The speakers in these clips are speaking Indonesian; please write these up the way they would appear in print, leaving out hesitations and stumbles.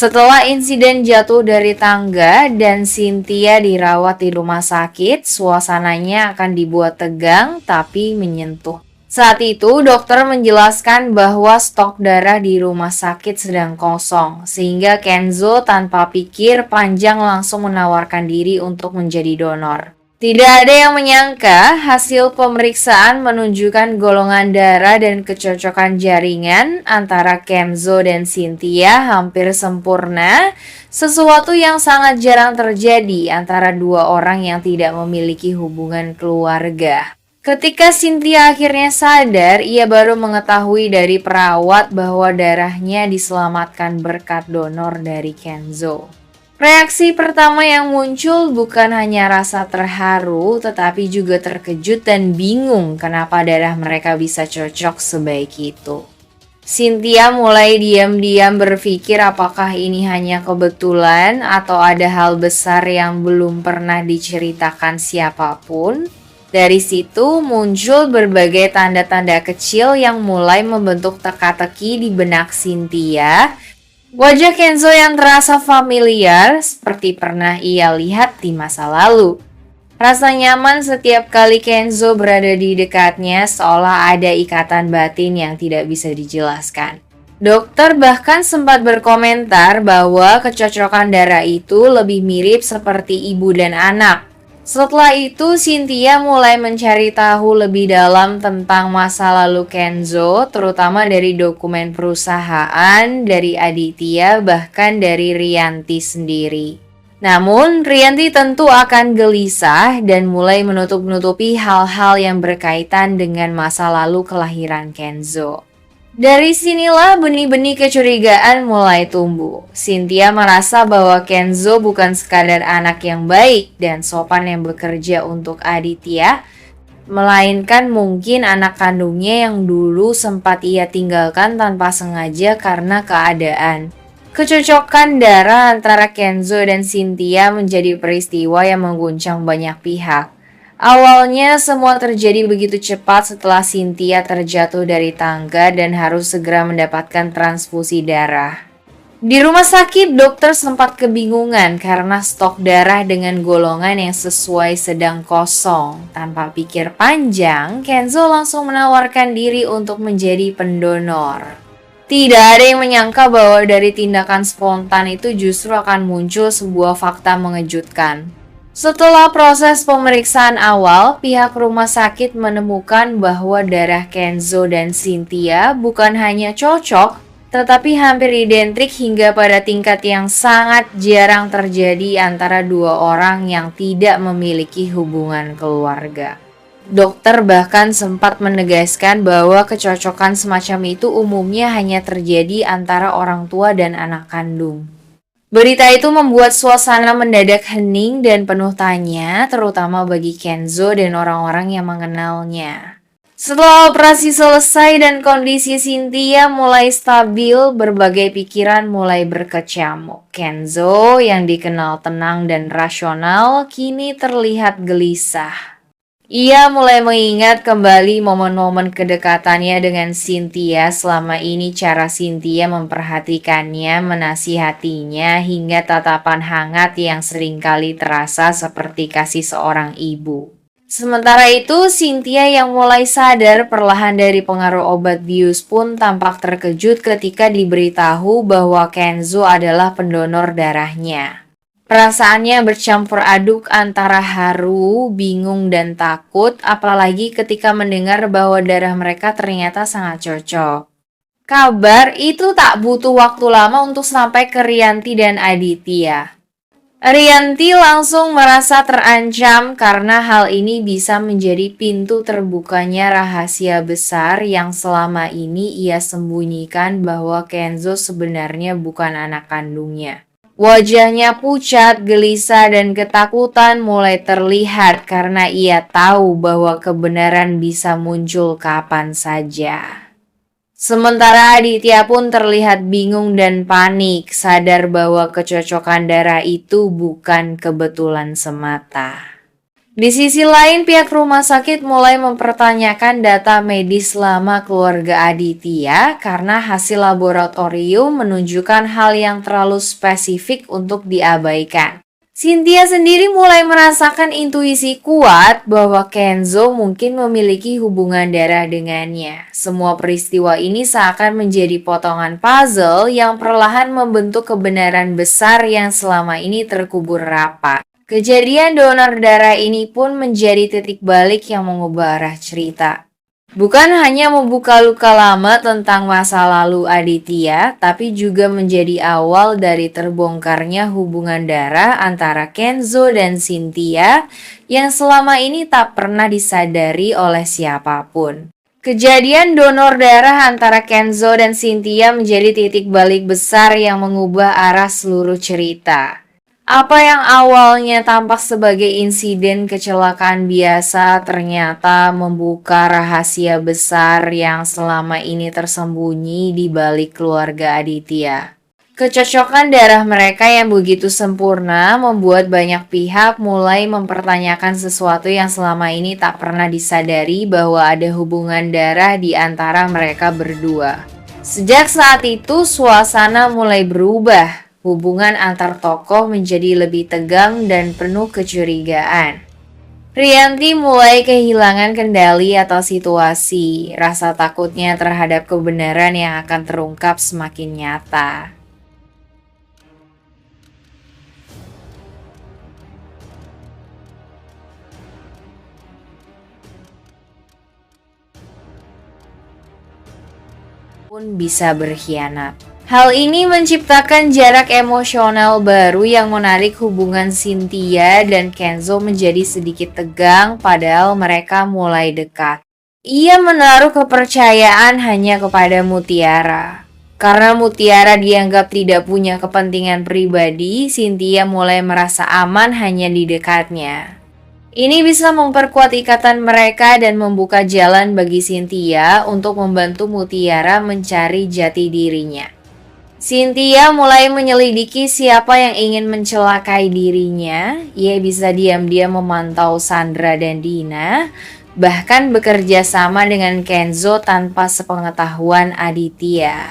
Setelah insiden jatuh dari tangga dan Cynthia dirawat di rumah sakit, suasananya akan dibuat tegang tapi menyentuh. Saat itu, dokter menjelaskan bahwa stok darah di rumah sakit sedang kosong, sehingga Kenzo tanpa pikir panjang langsung menawarkan diri untuk menjadi donor. Tidak ada yang menyangka hasil pemeriksaan menunjukkan golongan darah dan kecocokan jaringan antara Kenzo dan Cynthia hampir sempurna, sesuatu yang sangat jarang terjadi antara dua orang yang tidak memiliki hubungan keluarga. Ketika Cynthia akhirnya sadar, ia baru mengetahui dari perawat bahwa darahnya diselamatkan berkat donor dari Kenzo. Reaksi pertama yang muncul bukan hanya rasa terharu, tetapi juga terkejut dan bingung kenapa darah mereka bisa cocok sebaik itu. Cynthia mulai diam-diam berpikir apakah ini hanya kebetulan atau ada hal besar yang belum pernah diceritakan siapapun. Dari situ muncul berbagai tanda-tanda kecil yang mulai membentuk teka-teki di benak Cynthia. Wajah Kenzo yang terasa familiar seperti pernah ia lihat di masa lalu. Rasa nyaman setiap kali Kenzo berada di dekatnya seolah ada ikatan batin yang tidak bisa dijelaskan. Dokter bahkan sempat berkomentar bahwa kecocokan darah itu lebih mirip seperti ibu dan anak. Setelah itu, Cynthia mulai mencari tahu lebih dalam tentang masa lalu Kenzo, terutama dari dokumen perusahaan, dari Aditya, bahkan dari Rianti sendiri. Namun, Rianti tentu akan gelisah dan mulai menutup-nutupi hal-hal yang berkaitan dengan masa lalu kelahiran Kenzo. Dari sinilah benih-benih kecurigaan mulai tumbuh. Cynthia merasa bahwa Kenzo bukan sekadar anak yang baik dan sopan yang bekerja untuk Aditya, melainkan mungkin anak kandungnya yang dulu sempat ia tinggalkan tanpa sengaja karena keadaan. Kecocokan darah antara Kenzo dan Cynthia menjadi peristiwa yang mengguncang banyak pihak. Awalnya semua terjadi begitu cepat setelah Cynthia terjatuh dari tangga dan harus segera mendapatkan transfusi darah. Di rumah sakit, dokter sempat kebingungan karena stok darah dengan golongan yang sesuai sedang kosong. Tanpa pikir panjang, Kenzo langsung menawarkan diri untuk menjadi pendonor. Tidak ada yang menyangka bahwa dari tindakan spontan itu justru akan muncul sebuah fakta mengejutkan. Setelah proses pemeriksaan awal, pihak rumah sakit menemukan bahwa darah Kenzo dan Cynthia bukan hanya cocok, tetapi hampir identik hingga pada tingkat yang sangat jarang terjadi antara dua orang yang tidak memiliki hubungan keluarga. Dokter bahkan sempat menegaskan bahwa kecocokan semacam itu umumnya hanya terjadi antara orang tua dan anak kandung. Berita itu membuat suasana mendadak hening dan penuh tanya, terutama bagi Kenzo dan orang-orang yang mengenalnya. Setelah operasi selesai dan kondisi Cynthia mulai stabil, berbagai pikiran mulai berkecamuk. Kenzo yang dikenal tenang dan rasional kini terlihat gelisah. Ia mulai mengingat kembali momen-momen kedekatannya dengan Cynthia. Selama ini cara Cynthia memperhatikannya, menasihatinya, hingga tatapan hangat yang seringkali terasa seperti kasih seorang ibu. Sementara itu, Cynthia yang mulai sadar perlahan dari pengaruh obat bius pun tampak terkejut ketika diberitahu bahwa Kenzo adalah pendonor darahnya. Perasaannya bercampur aduk antara haru, bingung, dan takut, apalagi ketika mendengar bahwa darah mereka ternyata sangat cocok. Kabar itu tak butuh waktu lama untuk sampai ke Rianti dan Aditya. Rianti langsung merasa terancam karena hal ini bisa menjadi pintu terbukanya rahasia besar yang selama ini ia sembunyikan bahwa Kenzo sebenarnya bukan anak kandungnya. Wajahnya pucat, gelisah, dan ketakutan mulai terlihat karena ia tahu bahwa kebenaran bisa muncul kapan saja. Sementara Aditya pun terlihat bingung dan panik, sadar bahwa kecocokan darah itu bukan kebetulan semata. Di sisi lain, pihak rumah sakit mulai mempertanyakan data medis lama keluarga Aditya karena hasil laboratorium menunjukkan hal yang terlalu spesifik untuk diabaikan. Cynthia sendiri mulai merasakan intuisi kuat bahwa Kenzo mungkin memiliki hubungan darah dengannya. Semua peristiwa ini seakan menjadi potongan puzzle yang perlahan membentuk kebenaran besar yang selama ini terkubur rapat. Kejadian donor darah ini pun menjadi titik balik yang mengubah arah cerita. Bukan hanya membuka luka lama tentang masa lalu Aditya, tapi juga menjadi awal dari terbongkarnya hubungan darah antara Kenzo dan Cynthia yang selama ini tak pernah disadari oleh siapapun. Kejadian donor darah antara Kenzo dan Cynthia menjadi titik balik besar yang mengubah arah seluruh cerita. Apa yang awalnya tampak sebagai insiden kecelakaan biasa ternyata membuka rahasia besar yang selama ini tersembunyi di balik keluarga Aditya. Kecocokan darah mereka yang begitu sempurna membuat banyak pihak mulai mempertanyakan sesuatu yang selama ini tak pernah disadari bahwa ada hubungan darah di antara mereka berdua. Sejak saat itu, suasana mulai berubah. Hubungan antar tokoh menjadi lebih tegang dan penuh kecurigaan. Rianti mulai kehilangan kendali atas situasi. Rasa takutnya terhadap kebenaran yang akan terungkap semakin nyata. Pun bisa berkhianat. Hal ini menciptakan jarak emosional baru yang menarik hubungan Cynthia dan Kenzo menjadi sedikit tegang padahal mereka mulai dekat. Ia menaruh kepercayaan hanya kepada Mutiara. Karena Mutiara dianggap tidak punya kepentingan pribadi, Cynthia mulai merasa aman hanya di dekatnya. Ini bisa memperkuat ikatan mereka dan membuka jalan bagi Cynthia untuk membantu Mutiara mencari jati dirinya. Cynthia mulai menyelidiki siapa yang ingin mencelakai dirinya. Ia bisa diam-diam memantau Sandra dan Dina, bahkan bekerja sama dengan Kenzo tanpa sepengetahuan Aditya.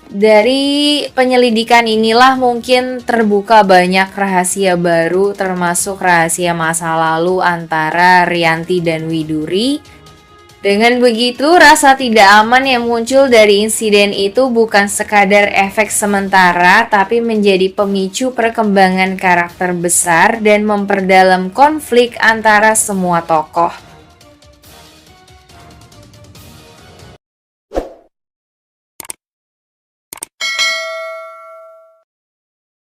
Dari penyelidikan inilah mungkin terbuka banyak rahasia baru, termasuk rahasia masa lalu antara Rianti dan Widuri. Dengan begitu, rasa tidak aman yang muncul dari insiden itu bukan sekadar efek sementara, tapi menjadi pemicu perkembangan karakter besar dan memperdalam konflik antara semua tokoh.